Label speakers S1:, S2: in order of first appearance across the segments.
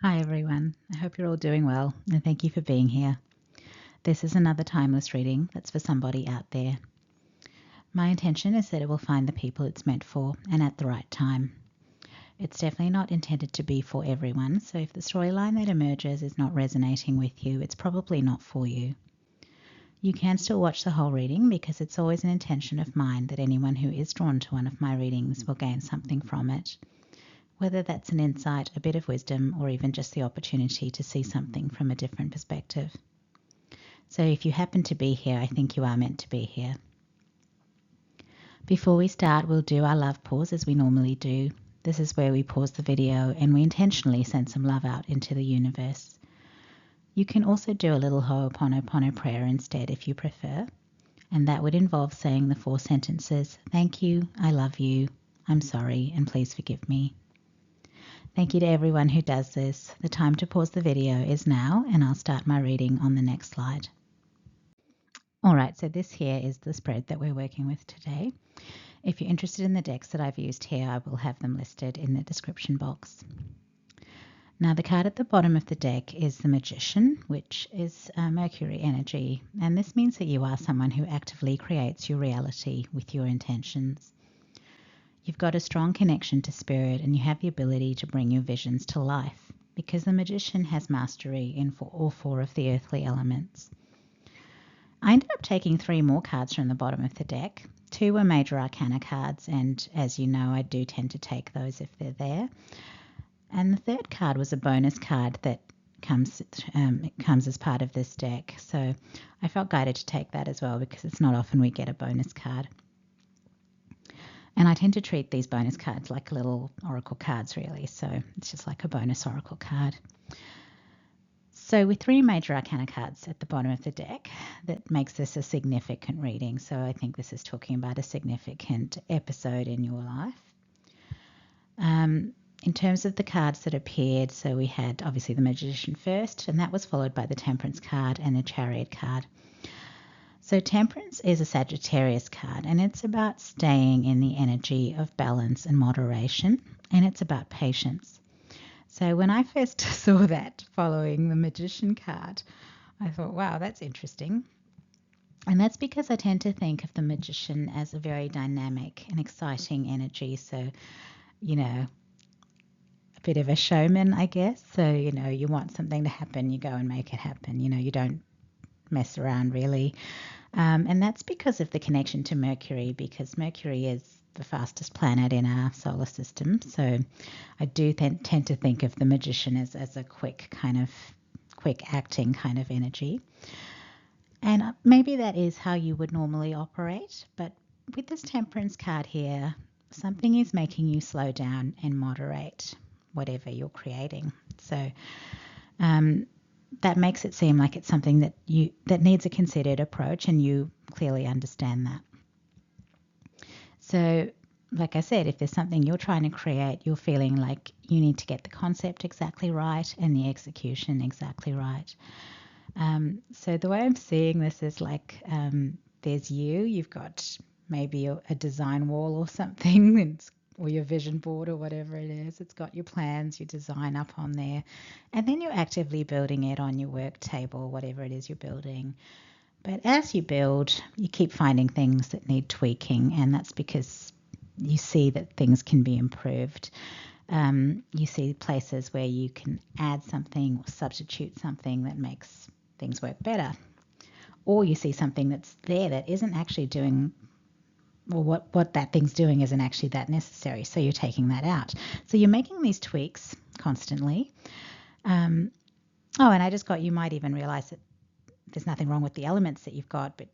S1: Hi everyone, I hope you're all doing well and thank you for being here. This is another timeless reading that's for somebody out there. My intention is that it will find the people it's meant for and at the right time. It's definitely not intended to be for everyone, so if the storyline that emerges is not resonating with you, it's probably not for you. You can still watch the whole reading because it's always an intention of mine that anyone who is drawn to one of my readings will gain something from it. Whether that's an insight, a bit of wisdom, or even just the opportunity to see something from a different perspective. So if you happen to be here, I think you are meant to be here. Before we start, we'll do our love pause as we normally do. This is where we pause the video and we intentionally send some love out into the universe. You can also do a little Ho'oponopono prayer instead if you prefer, and that would involve saying the 4 sentences, thank you, I love you, I'm sorry, and please forgive me. Thank you to everyone who does this. The time to pause the video is now, and I'll start my reading on the next slide. All right, so this here is the spread that we're working with today. If you're interested in the decks that I've used here, I will have them listed in the description box. Now, the card at the bottom of the deck is the Magician, which is Mercury energy, and this means that you are someone who actively creates your reality with your intentions. You've got a strong connection to spirit and you have the ability to bring your visions to life because the Magician has mastery in all 4 of the earthly elements. I ended up taking 3 more cards from the bottom of the deck. 2 were Major Arcana cards, and as you know, I do tend to take those if they're there. And the 3rd card was a bonus card that comes as part of this deck. So I felt guided to take that as well because it's not often we get a bonus card. And I tend to treat these bonus cards like little oracle cards, really. So it's just like a bonus oracle card. So with 3 Major Arcana cards at the bottom of the deck, that makes this a significant reading. So I think this is talking about a significant episode in your life. In terms of the cards that appeared, so we had obviously the Magician first, and that was followed by the Temperance card and the Chariot card. So Temperance is a Sagittarius card, and it's about staying in the energy of balance and moderation, and it's about patience. So when I first saw that following the Magician card, I thought, wow, that's interesting. And that's because I tend to think of the Magician as a very dynamic and exciting energy. So, a bit of a showman, I guess. So, you want something to happen, you go and make it happen. You don't mess around really. And that's because of the connection to Mercury, because Mercury is the fastest planet in our solar system. So I do tend to think of the Magician as a quick acting kind of energy. And maybe that is how you would normally operate. But with this Temperance card here, something is making you slow down and moderate whatever you're creating. So that makes it seem like it's something that needs a considered approach, and you clearly understand that. So, like I said, if there's something you're trying to create, you're feeling like you need to get the concept exactly right and the execution exactly right. So the way I'm seeing this is like there's you've got maybe a design wall or something, or your vision board or whatever it is. It's got your plans, your design up on there, and then you're actively building it on your work table, whatever it is you're building. But as you build, you keep finding things that need tweaking, and that's because you see that things can be improved. You see places where you can add something or substitute something that makes things work better. Or you see something that's there that isn't actually doing, or what that thing's doing isn't actually that necessary. So you're taking that out. So you're making these tweaks constantly. And you might even realize that there's nothing wrong with the elements that you've got, but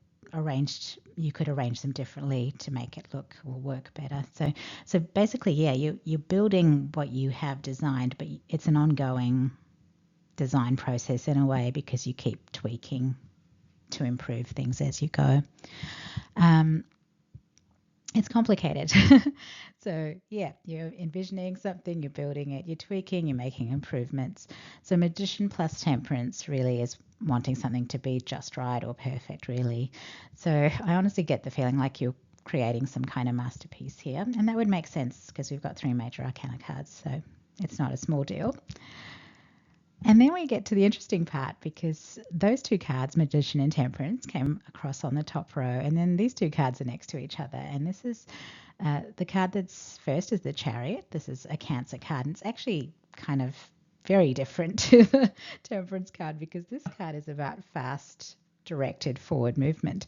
S1: you could arrange them differently to make it look or work better. So basically, yeah, you're building what you have designed, but it's an ongoing design process in a way because you keep tweaking to improve things as you go. It's complicated. So yeah, you're envisioning something, you're building it, you're tweaking, you're making improvements. So Magician plus Temperance really is wanting something to be just right or perfect, really. So I honestly get the feeling like you're creating some kind of masterpiece here, and that would make sense because we've got 3 Major Arcana cards, so it's not a small deal. And then we get to the interesting part, because those two cards, Magician and Temperance, came across on the top row, and then these two cards are next to each other. And this is the card that's first is the Chariot. This is a Cancer card, and it's actually kind of very different to the Temperance card, because this card is about fast, directed forward movement.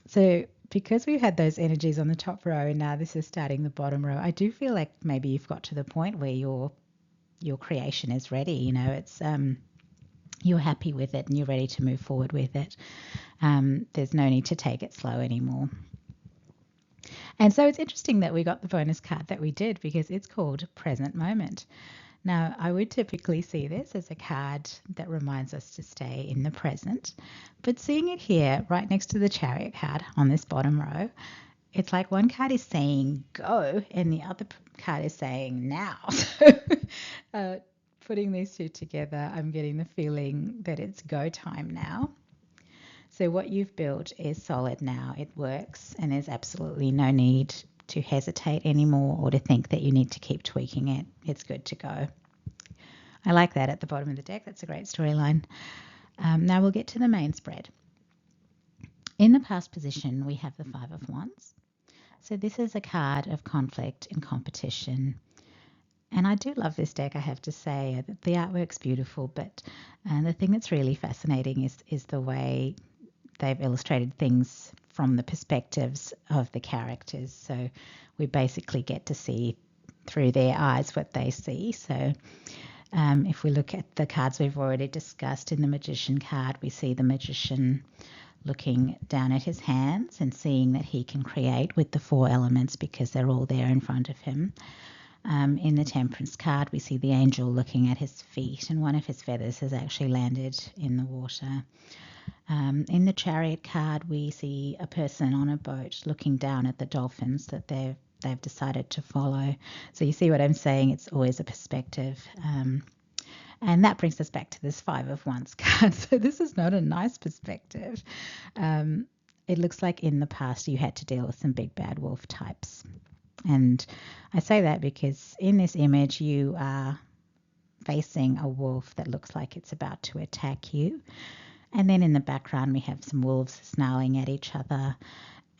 S1: So because we've had those energies on the top row, and now this is starting the bottom row, I do feel like maybe you've got to the point where your creation is ready. You know, it's you're happy with it and you're ready to move forward with it. There's no need to take it slow anymore. And so it's interesting that we got the bonus card that we did, because it's called Present Moment. Now, I would typically see this as a card that reminds us to stay in the present, but seeing it here right next to the Chariot card on this bottom row, it's like one card is saying go and the other card is saying now. So putting these two together, I'm getting the feeling that it's go time now. So what you've built is solid now. It works, and there's absolutely no need to hesitate anymore or to think that you need to keep tweaking it. It's good to go. I like that at the bottom of the deck. That's a great storyline. Now we'll get to the main spread. In the past position, we have the Five of Wands. So this is a card of conflict and competition. And I do love this deck, I have to say. The artwork's beautiful, but the thing that's really fascinating is the way they've illustrated things from the perspectives of the characters. So we basically get to see through their eyes what they see. So if we look at the cards we've already discussed, in the Magician card, we see the Magician looking down at his hands and seeing that he can create with the four elements because they're all there in front of him. In the Temperance card, we see the angel looking at his feet, and one of his feathers has actually landed in the water. In the Chariot card, we see a person on a boat looking down at the dolphins that they've decided to follow. So you see what I'm saying? It's always a perspective. And that brings us back to this Five of Wands card. So this is not a nice perspective. It looks like in the past you had to deal with some big bad wolf types. And I say that because in this image you are facing a wolf that looks like it's about to attack you. And then in the background we have some wolves snarling at each other.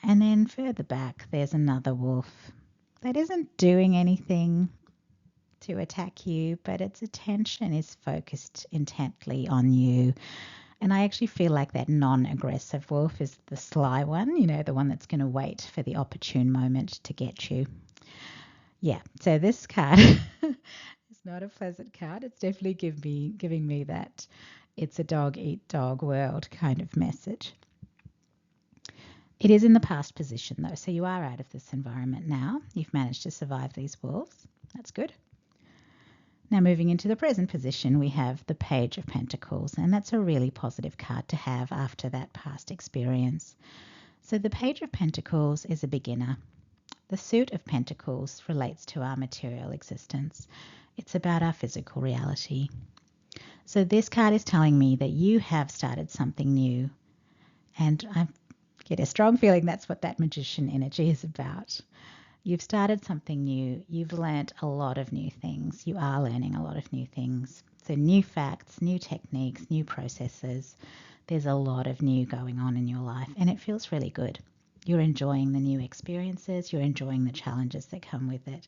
S1: And then further back there's another wolf that isn't doing anything to attack you, but its attention is focused intently on you. And I actually feel like that non-aggressive wolf is the sly one, you know, the one that's going to wait for the opportune moment to get you. Yeah, so this card is not a pleasant card. It's definitely giving me that it's a dog eat dog world kind of message. It is in the past position though, so you are out of this environment now. You've managed to survive these wolves. That's good. Now moving into the present position, we have the Page of Pentacles, and that's a really positive card to have after that past experience. So the Page of Pentacles is a beginner. The Suit of Pentacles relates to our material existence. It's about our physical reality. So this card is telling me that you have started something new, and I get a strong feeling that's what that Magician energy is about. You've started something new. You've learnt a lot of new things. You are learning a lot of new things. So new facts, new techniques, new processes. There's a lot of new going on in your life, and it feels really good. You're enjoying the new experiences. You're enjoying the challenges that come with it,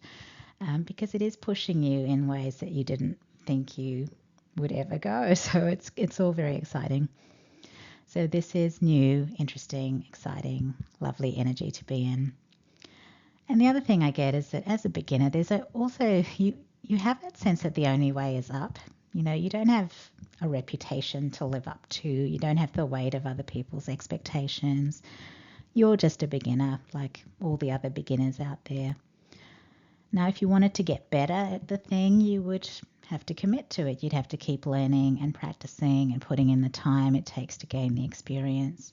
S1: because it is pushing you in ways that you didn't think you would ever go. So it's all very exciting. So this is new, interesting, exciting, lovely energy to be in. And the other thing I get is that as a beginner, there's also you have that sense that the only way is up. You know, you don't have a reputation to live up to. You don't have the weight of other people's expectations. You're just a beginner like all the other beginners out there. Now, if you wanted to get better at the thing, you would have to commit to it. You'd have to keep learning and practicing and putting in the time it takes to gain the experience.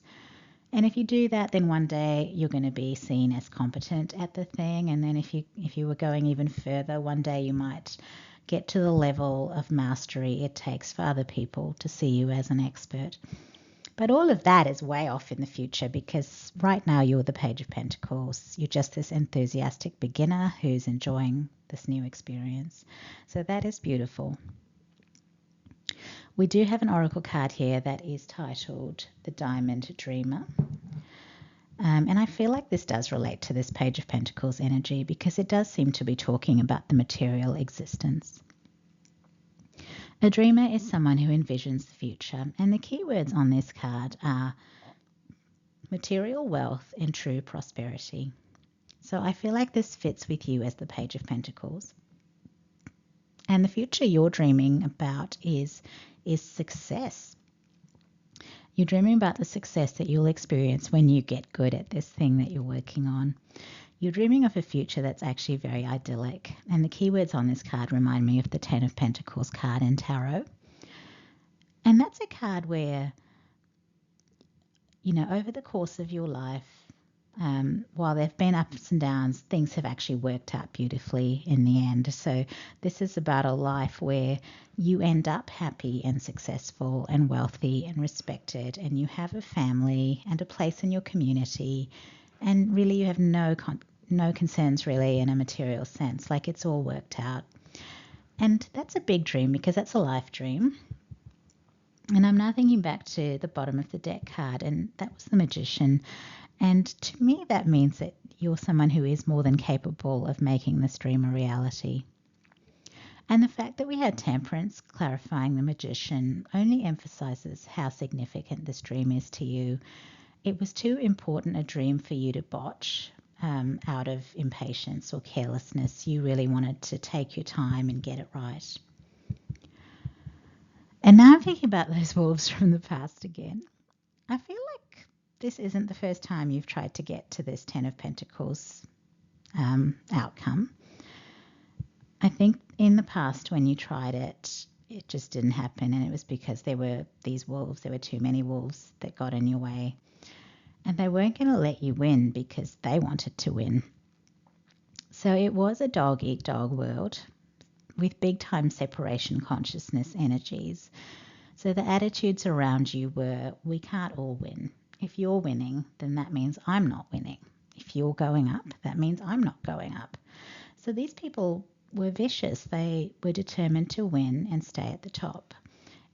S1: And if you do that, then one day you're going to be seen as competent at the thing. And then if you were going even further, one day you might get to the level of mastery it takes for other people to see you as an expert. But all of that is way off in the future, because right now you're the Page of Pentacles. You're just this enthusiastic beginner who's enjoying this new experience. So that is beautiful. We do have an oracle card here that is titled The Diamond Dreamer. And I feel like this does relate to this Page of Pentacles energy because it does seem to be talking about the material existence. A dreamer is someone who envisions the future, and the keywords on this card are material wealth and true prosperity. So I feel like this fits with you as the Page of Pentacles. And the future you're dreaming about is success. You're dreaming about the success that you'll experience when you get good at this thing that you're working on. You're dreaming of a future that's actually very idyllic. And the keywords on this card remind me of the Ten of Pentacles card in Tarot. And that's a card where, over the course of your life, while there have been ups and downs, things have actually worked out beautifully in the end. So this is about a life where you end up happy and successful and wealthy and respected, and you have a family and a place in your community, and really you have no concerns really in a material sense. Like it's all worked out. And that's a big dream because that's a life dream. And I'm now thinking back to the bottom of the deck card, and that was the Magician. And to me, that means that you're someone who is more than capable of making this dream a reality. And the fact that we had Temperance clarifying the Magician only emphasizes how significant this dream is to you. It was too important a dream for you to botch out of impatience or carelessness. You really wanted to take your time and get it right. And now I'm thinking about those wolves from the past again. I feel like this isn't the first time you've tried to get to this Ten of Pentacles outcome. I think in the past when you tried it, it just didn't happen, and it was because there were these wolves, there were too many wolves that got in your way. And they weren't going to let you win because they wanted to win. So it was a dog-eat-dog world with big-time separation consciousness energies. So the attitudes around you were, we can't all win. If you're winning, then that means I'm not winning. If you're going up, that means I'm not going up. So these people were vicious. They were determined to win and stay at the top.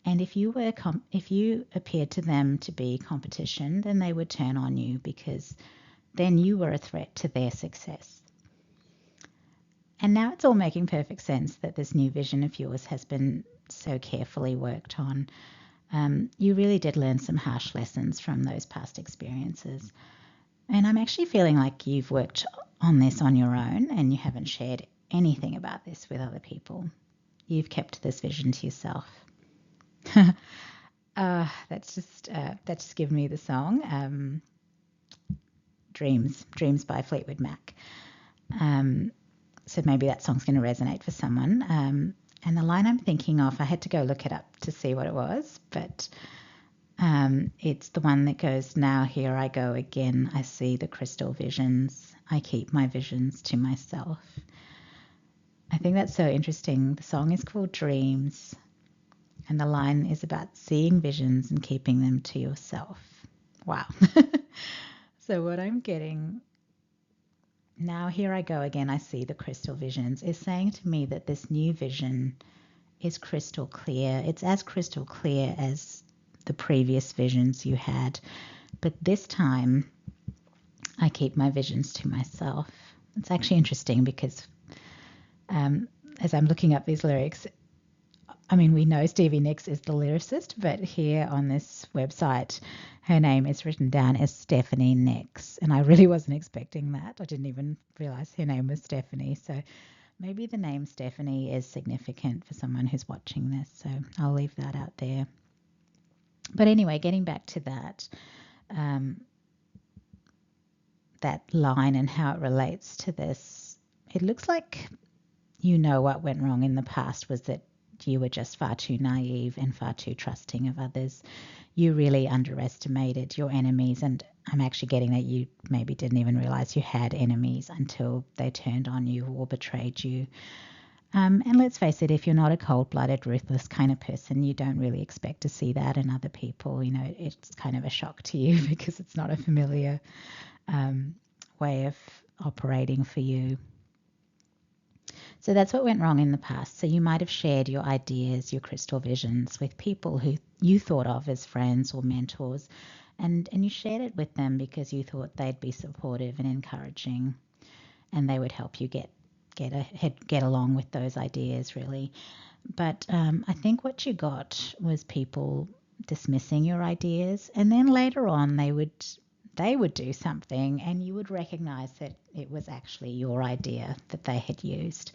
S1: And if you appeared to them to be competition, then they would turn on you because then you were a threat to their success. And now it's all making perfect sense that this new vision of yours has been so carefully worked on. You really did learn some harsh lessons from those past experiences. And I'm actually feeling like you've worked on this on your own and you haven't shared anything about this with other people. You've kept this vision to yourself. That's just given me the song Dreams by Fleetwood Mac. So maybe that song's going to resonate for someone. And the line I'm thinking of, I had to go look it up to see what it was, but it's the one that goes, now here I go again, I see the crystal visions, I keep my visions to myself. I think that's so interesting. The song is called Dreams, and the line is about seeing visions and keeping them to yourself. Wow. So what I'm getting, now here I go again, I see the crystal visions, is saying to me that this new vision is crystal clear. It's as crystal clear as the previous visions you had. But this time, I keep my visions to myself. It's actually interesting because as I'm looking up these lyrics, I mean, we know Stevie Nicks is the lyricist, but here on this website, her name is written down as Stephanie Nicks. And I really wasn't expecting that. I didn't even realize her name was Stephanie. So maybe the name Stephanie is significant for someone who's watching this. So I'll leave that out there. But anyway, getting back to that, that line and how it relates to this, it looks like what went wrong in the past was that you were just far too naive and far too trusting of others. You really underestimated your enemies, and I'm actually getting that you maybe didn't even realize you had enemies until they turned on you or betrayed you. And let's face it, if you're not a cold-blooded, ruthless kind of person, you don't really expect to see that in other people. It's kind of a shock to you because it's not a familiar way of operating for you. So that's what went wrong in the past. So you might have shared your ideas, your crystal visions with people who you thought of as friends or mentors, and you shared it with them because you thought they'd be supportive and encouraging, and they would help you get along with those ideas, really. But I think what you got was people dismissing your ideas, and then later on they would do something, and you would recognize that it was actually your idea that they had used.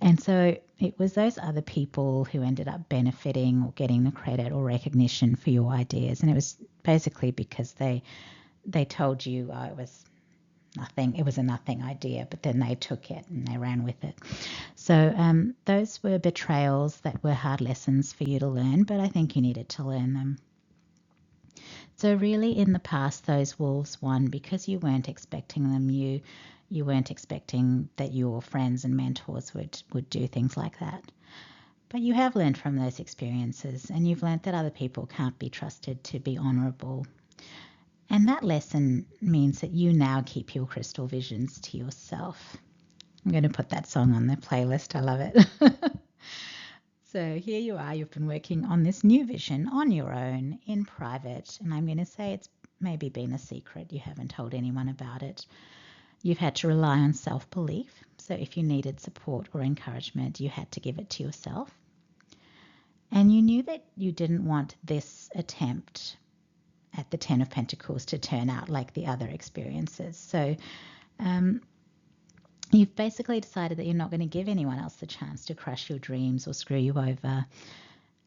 S1: And so it was those other people who ended up benefiting or getting the credit or recognition for your ideas, and it was basically because they told you, oh, it was nothing. It was a nothing idea, but then they took it and they ran with it. So those were betrayals that were hard lessons for you to learn, but I think you needed to learn them. So really, in the past, those wolves won because you weren't expecting them. You weren't expecting that your friends and mentors would do things like that. But you have learned from those experiences, and you've learned that other people can't be trusted to be honourable. And that lesson means that you now keep your crystal visions to yourself. I'm going to put that song on the playlist. I love it. So here you are. You've been working on this new vision on your own in private. And I'm going to say it's maybe been a secret. You haven't told anyone about it. You've had to rely on self-belief. So if you needed support or encouragement, you had to give it to yourself. And you knew that you didn't want this attempt at the Ten of Pentacles to turn out like the other experiences. So you've basically decided that you're not going to give anyone else the chance to crush your dreams or screw you over.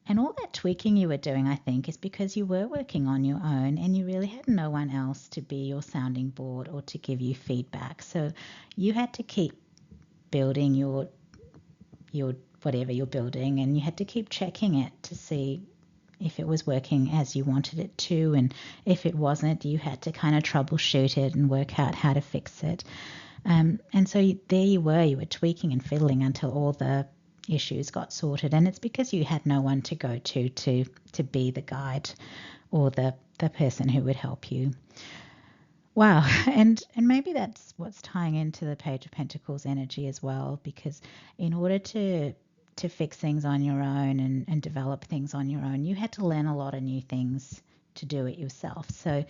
S1: And all that tweaking you were doing, I think, is because you were working on your own and you really had no one else to be your sounding board or to give you feedback. So you had to keep building your whatever you're building, and you had to keep checking it to see if it was working as you wanted it to, and if it wasn't, you had to kind of troubleshoot it and work out how to fix it. And so there you were tweaking and fiddling until all the issues got sorted, and it's because you had no one to go to be the guide or the person who would help you. Wow, and maybe that's what's tying into the Page of Pentacles energy as well, because in order to fix things on your own and develop things on your own, you had to learn a lot of new things to do it yourself. So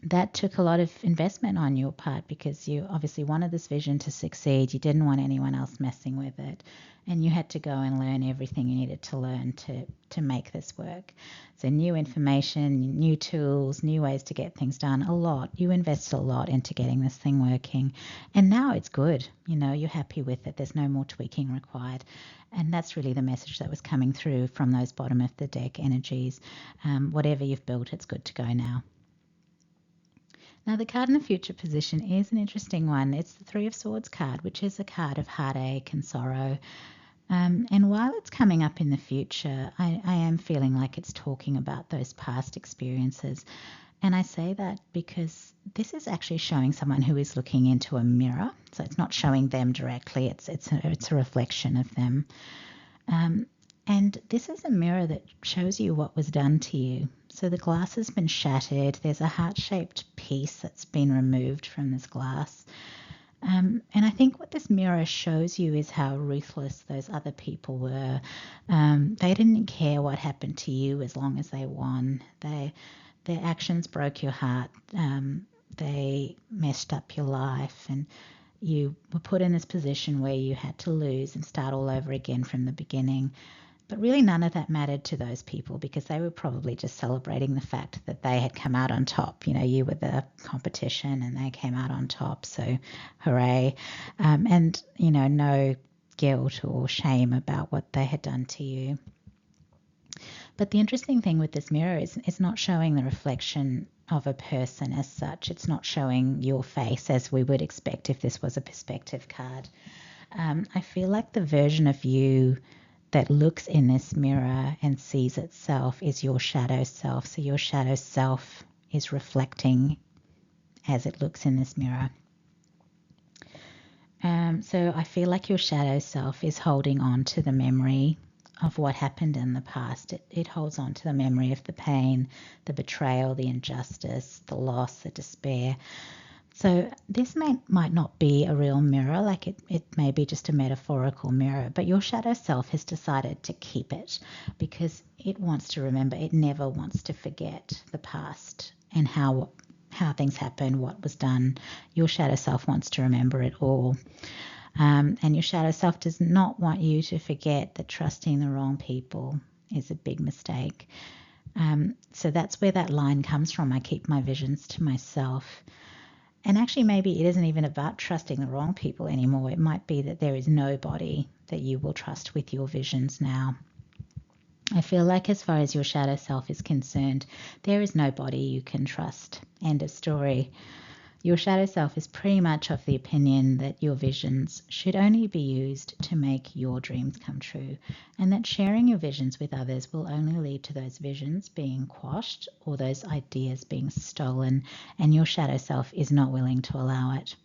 S1: that took a lot of investment on your part because you obviously wanted this vision to succeed. You didn't want anyone else messing with it. And you had to go and learn everything you needed to learn to make this work. So new information, new tools, new ways to get things done, a lot. You invested a lot into getting this thing working. And now it's good. You know, you're happy with it. There's no more tweaking required. And that's really the message that was coming through from those bottom of the deck energies. Whatever you've built, it's good to go now. Now, the card in the future position is an interesting one. It's the Three of Swords card, which is a card of heartache and sorrow. And while it's coming up in the future, I am feeling like it's talking about those past experiences. And I say that because this is actually showing someone who is looking into a mirror. So it's not showing them directly. It's a reflection of them. And this is a mirror that shows you what was done to you. So the glass has been shattered. There's a heart-shaped piece that's been removed from this glass. And I think what this mirror shows you is how ruthless those other people were. They didn't care what happened to you as long as they won. Their actions broke your heart. They messed up your life, and you were put in this position where you had to lose and start all over again from the beginning. But really none of that mattered to those people because they were probably just celebrating the fact that they had come out on top. You know, you were the competition and they came out on top, so hooray. And, you know, no guilt or shame about what they had done to you. But the interesting thing with this mirror is it's not showing the reflection of a person as such. It's not showing your face as we would expect if this was a perspective card. I feel like the version of you that looks in this mirror and sees itself is your shadow self. So your shadow self is reflecting as it looks in this mirror. So I feel like your shadow self is holding on to the memory of what happened in the past. It holds on to the memory of the pain, the betrayal, the injustice, the loss, the despair. So this might not be a real mirror, like it may be just a metaphorical mirror, but your shadow self has decided to keep it because it wants to remember. It never wants to forget the past and how things happened, what was done. Your shadow self wants to remember it all. And your shadow self does not want you to forget that trusting the wrong people is a big mistake. So that's where that line comes from. I keep my visions to myself. And actually, maybe it isn't even about trusting the wrong people anymore. It might be that there is nobody that you will trust with your visions now. I feel like, as far as your shadow self is concerned, there is nobody you can trust. End of story. Your shadow self is pretty much of the opinion that your visions should only be used to make your dreams come true, and that sharing your visions with others will only lead to those visions being quashed or those ideas being stolen, and your shadow self is not willing to allow it.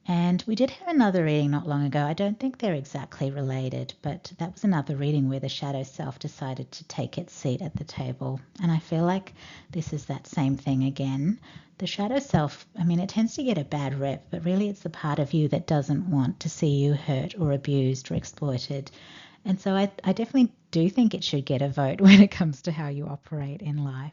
S1: And we did have another reading not long ago. I don't think they're exactly related, but that was another reading where the shadow self decided to take its seat at the table. And I feel like this is that same thing again. The shadow self, I mean, it tends to get a bad rep, but really it's the part of you that doesn't want to see you hurt or abused or exploited. And so I definitely do think it should get a vote when it comes to how you operate in life.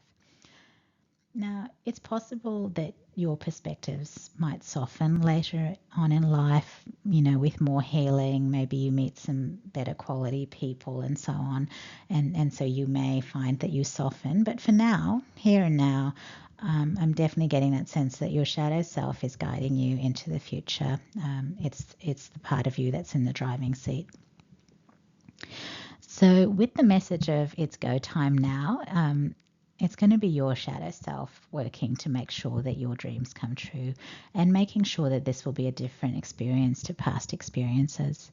S1: Now, it's possible that your perspectives might soften later on in life, with more healing. Maybe you meet some better quality people and so on. And so you may find that you soften. But for now, here and now, I'm definitely getting that sense that your shadow self is guiding you into the future. It's the part of you that's in the driving seat. So, with the message of it's go time now, it's going to be your shadow self working to make sure that your dreams come true and making sure that this will be a different experience to past experiences.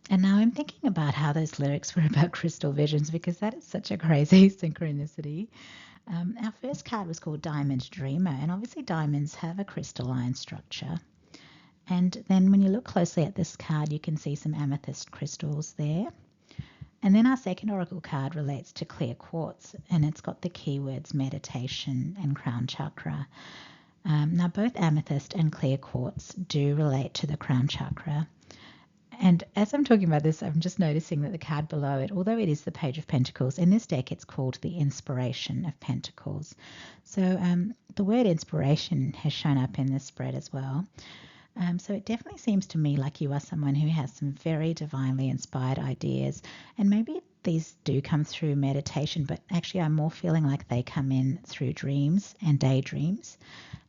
S1: And now I'm thinking about how those lyrics were about crystal visions because that is such a crazy synchronicity. Our first card was called Diamond Dreamer, and obviously diamonds have a crystalline structure. And then when you look closely at this card, you can see some amethyst crystals there. And then our second oracle card relates to clear quartz, and it's got the keywords meditation and crown chakra. Now, both amethyst and clear quartz do relate to the crown chakra. And as I'm talking about this, I'm just noticing that the card below it, although it is the Page of Pentacles, in this deck it's called the Inspiration of Pentacles. So the word inspiration has shown up in this spread as well. So it definitely seems to me like you are someone who has some very divinely inspired ideas, and maybe these do come through meditation, but actually I'm more feeling like they come in through dreams and daydreams.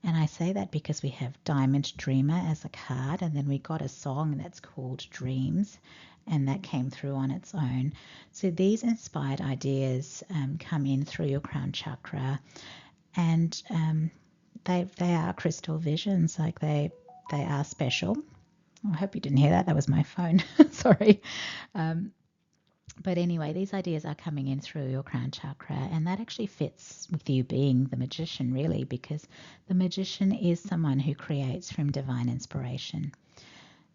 S1: And I say that because we have Diamond Dreamer as a card, and then we got a song that's called Dreams, and that came through on its own. So these inspired ideas come in through your crown chakra, and they are crystal visions, like they are special. I hope you didn't hear that. That was my phone. Sorry. But anyway, these ideas are coming in through your crown chakra, and that actually fits with you being the magician, really, because the magician is someone who creates from divine inspiration.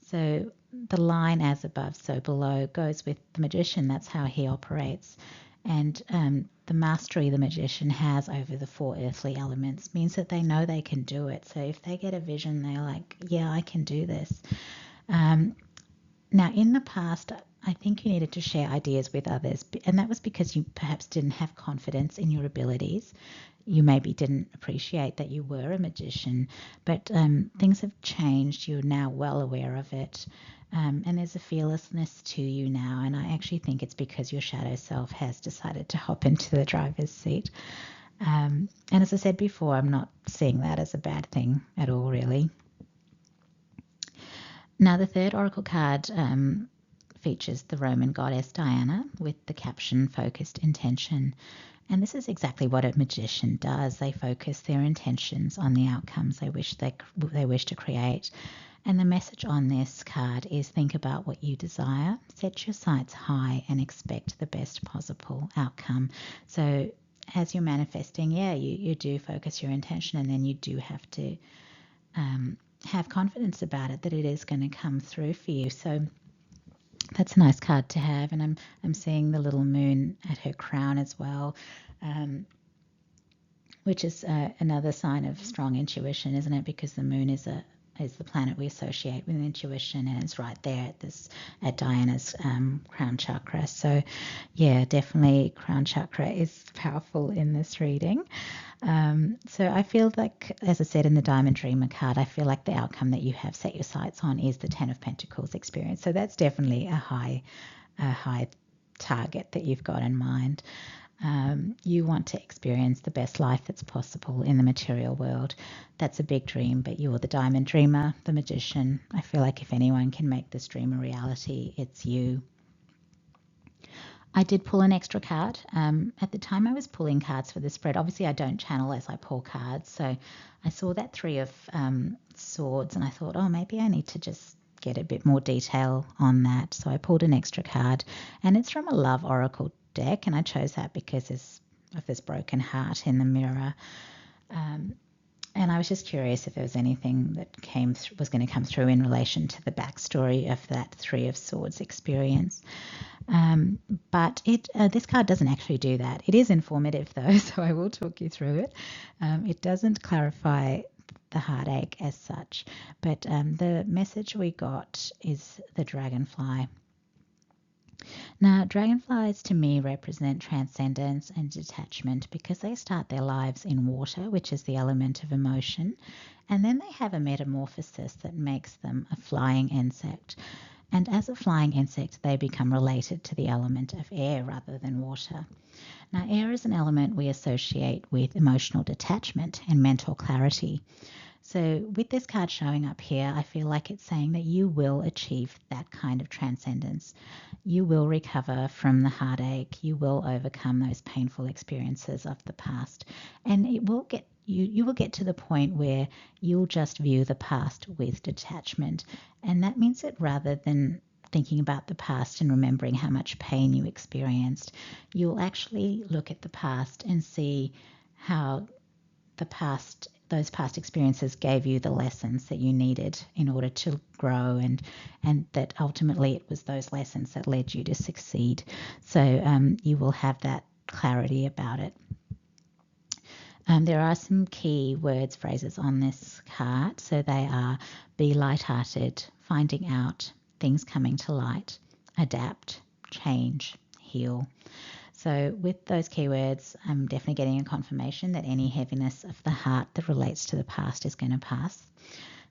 S1: So the line as above, so below goes with the magician. That's how he operates. And the mastery the magician has over the four earthly elements means that they know they can do it. So if they get a vision, they're like, yeah, I can do this. Now, in the past, I think you needed to share ideas with others, and that was because you perhaps didn't have confidence in your abilities. You maybe didn't appreciate that you were a magician, but things have changed. You're now well aware of it, and there's a fearlessness to you now, and I actually think it's because your shadow self has decided to hop into the driver's seat. And as I said before, I'm not seeing that as a bad thing at all, really. Now, the third oracle card features the Roman goddess Diana with the caption Focused Intention. And this is exactly what a magician does. They focus their intentions on the outcomes they wish to create. And the message on this card is think about what you desire, set your sights high, and expect the best possible outcome. So as you're manifesting, you do focus your intention, and then you do have to have confidence about it, that it is going to come through for you. So that's a nice card to have, and I'm seeing the little moon at her crown as well. which is another sign of strong intuition, isn't it? Because the moon is the planet we associate with intuition, and it's right there at Diana's crown chakra. So, yeah, definitely crown chakra is powerful in this reading. So I feel like, as I said in the Diamond Dreamer card, I feel like the outcome that you have set your sights on is the Ten of Pentacles experience. So that's definitely a high target that you've got in mind. You want to experience the best life that's possible in the material world. That's a big dream, but you're the Diamond Dreamer, the magician. I feel like if anyone can make this dream a reality, it's you. I did pull an extra card. At the time I was pulling cards for the spread, obviously I don't channel as I pull cards, so I saw that Three of Swords and I thought, oh, maybe I need to just get a bit more detail on that. So I pulled an extra card, and it's from a Love Oracle deck, and I chose that because of this broken heart in the mirror. And I was just curious if there was anything that was going to come through in relation to the backstory of that Three of Swords experience. But this card doesn't actually do that. It is informative though, so I will talk you through it. It doesn't clarify the heartache as such, but the message we got is the dragonfly. Now, dragonflies to me represent transcendence and detachment because they start their lives in water, which is the element of emotion, and then they have a metamorphosis that makes them a flying insect. And as a flying insect, they become related to the element of air rather than water. Now, air is an element we associate with emotional detachment and mental clarity. So with this card showing up here, I feel like it's saying that you will achieve that kind of transcendence. You will recover from the heartache. You will overcome those painful experiences of the past. And it will get you will get to the point where you'll just view the past with detachment. And that means that rather than thinking about the past and remembering how much pain you experienced, you'll actually look at the past and see how those past experiences gave you the lessons that you needed in order to grow, and that ultimately it was those lessons that led you to succeed. So you will have that clarity about it. There are some key words, phrases on this card. So they are be lighthearted, finding out, things coming to light, adapt, change, heal. So with those keywords, I'm definitely getting a confirmation that any heaviness of the heart that relates to the past is going to pass.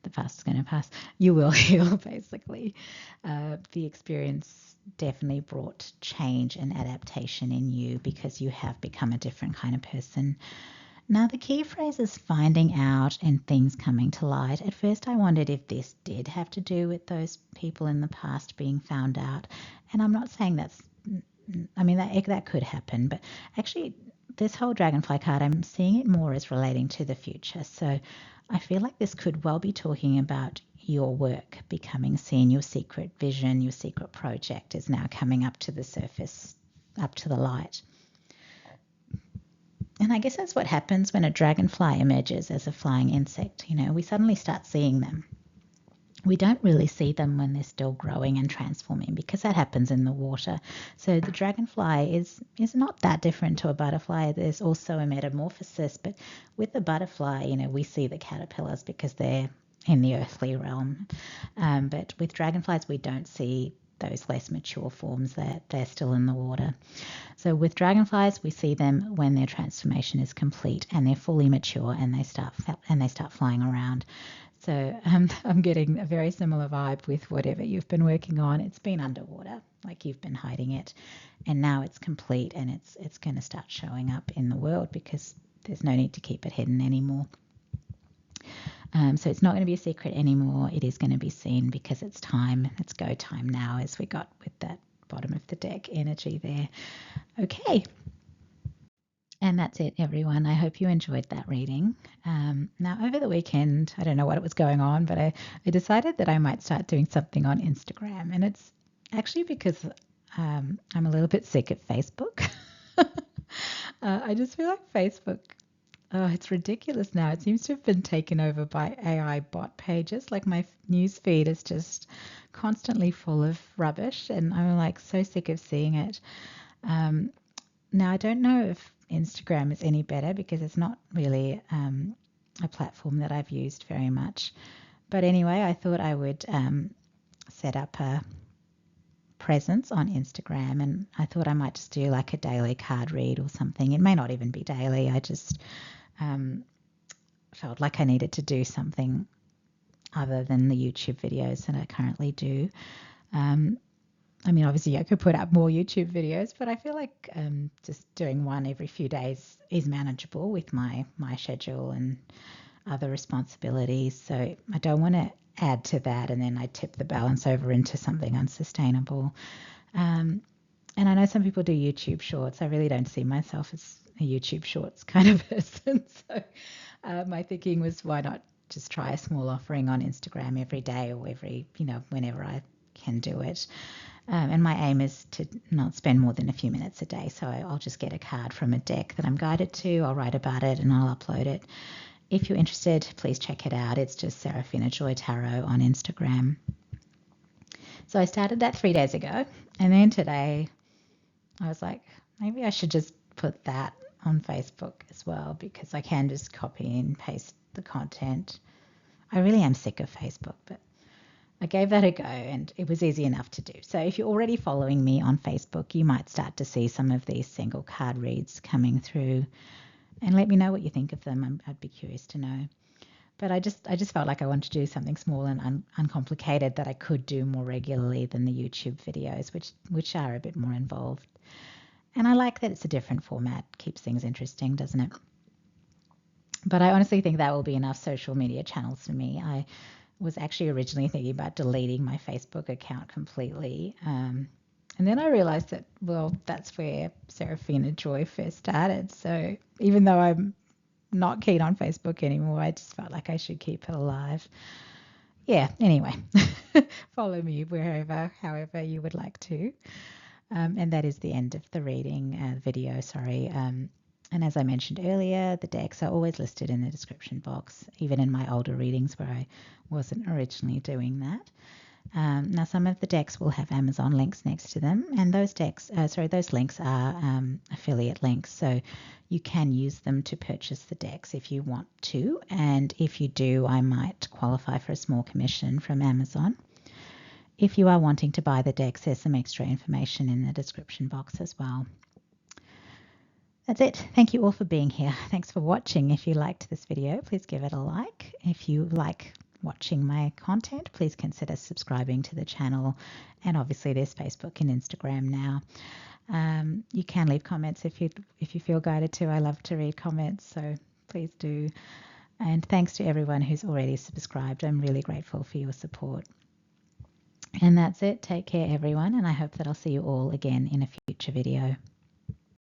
S1: The past is going to pass. You will heal, basically. The experience definitely brought change and adaptation in you because you have become a different kind of person. Now, the key phrase is finding out and things coming to light. At first, I wondered if this did have to do with those people in the past being found out. And I'm not saying that could happen, but actually this whole dragonfly card, I'm seeing it more as relating to the future. So I feel like this could well be talking about your work becoming seen, your secret vision, your secret project is now coming up to the surface, up to the light. And I guess that's what happens when a dragonfly emerges as a flying insect. We suddenly start seeing them. We don't really see them when they're still growing and transforming because that happens in the water. So the dragonfly is not that different to a butterfly. There's also a metamorphosis, but with the butterfly, we see the caterpillars because they're in the earthly realm. But with dragonflies, we don't see those less mature forms. They're still in the water. So with dragonflies, we see them when their transformation is complete and they're fully mature and they start flying around. So I'm getting a very similar vibe with whatever you've been working on. It's been underwater, like you've been hiding it, and now it's complete and it's going to start showing up in the world because there's no need to keep it hidden anymore. So it's not going to be a secret anymore. It is going to be seen because it's time. It's go time now, as we got with that bottom of the deck energy there. Okay. And that's it, everyone. I hope you enjoyed that reading. Now, over the weekend, I don't know what was going on, but I decided that I might start doing something on Instagram. And it's actually because I'm a little bit sick of Facebook. I just feel like Facebook, it's ridiculous now. It seems to have been taken over by AI bot pages. Like my news feed is just constantly full of rubbish, and I'm like so sick of seeing it. Now, I don't know if Instagram is any better because it's not really a platform that I've used very much. But anyway, I thought I would set up a presence on Instagram, and I thought I might just do like a daily card read or something. It may not even be daily. I just felt like I needed to do something other than the YouTube videos that I currently do. I mean, obviously I could put up more YouTube videos, but I feel like just doing one every few days is manageable with my schedule and other responsibilities. So I don't want to add to that and then I tip the balance over into something unsustainable. And I know some people do YouTube shorts. I really don't see myself as a YouTube shorts kind of person. So my thinking was, why not just try a small offering on Instagram every day or every, whenever I can do it. And my aim is to not spend more than a few minutes a day. So I'll just get a card from a deck that I'm guided to. I'll write about it and I'll upload it. If you're interested, please check it out. It's just Serafina Joy Tarot on Instagram. So I started that 3 days ago. And then today I was like, maybe I should just put that on Facebook as well, because I can just copy and paste the content. I really am sick of Facebook, but I gave that a go and it was easy enough to do. So if you're already following me on Facebook, you might start to see some of these single card reads coming through, and let me know what you think of them. I'd be curious to know. But I just felt like I wanted to do something small and uncomplicated that I could do more regularly than the YouTube videos, which are a bit more involved. And I like that it's a different format. Keeps things interesting, doesn't it? But I honestly think that will be enough social media channels for me. I was actually originally thinking about deleting my Facebook account completely. And then I realized that, well, that's where Serafina Joy first started. So even though I'm not keen on Facebook anymore, I just felt like I should keep it alive. Yeah, anyway, follow me however you would like to. And that is the end of the video, sorry. And as I mentioned earlier, the decks are always listed in the description box, even in my older readings where I wasn't originally doing that. Now, some of the decks will have Amazon links next to them, and those links are affiliate links, so you can use them to purchase the decks if you want to, and if you do, I might qualify for a small commission from Amazon. If you are wanting to buy the decks, there's some extra information in the description box as well. That's it. Thank you all for being here. Thanks for watching. If you liked this video, please give it a like. If you like watching my content, please consider subscribing to the channel. And obviously there's Facebook and Instagram now. You can leave comments if you feel guided to. I love to read comments, so please do. And thanks to everyone who's already subscribed. I'm really grateful for your support. And that's it. Take care, everyone, and I hope that I'll see you all again in a future video.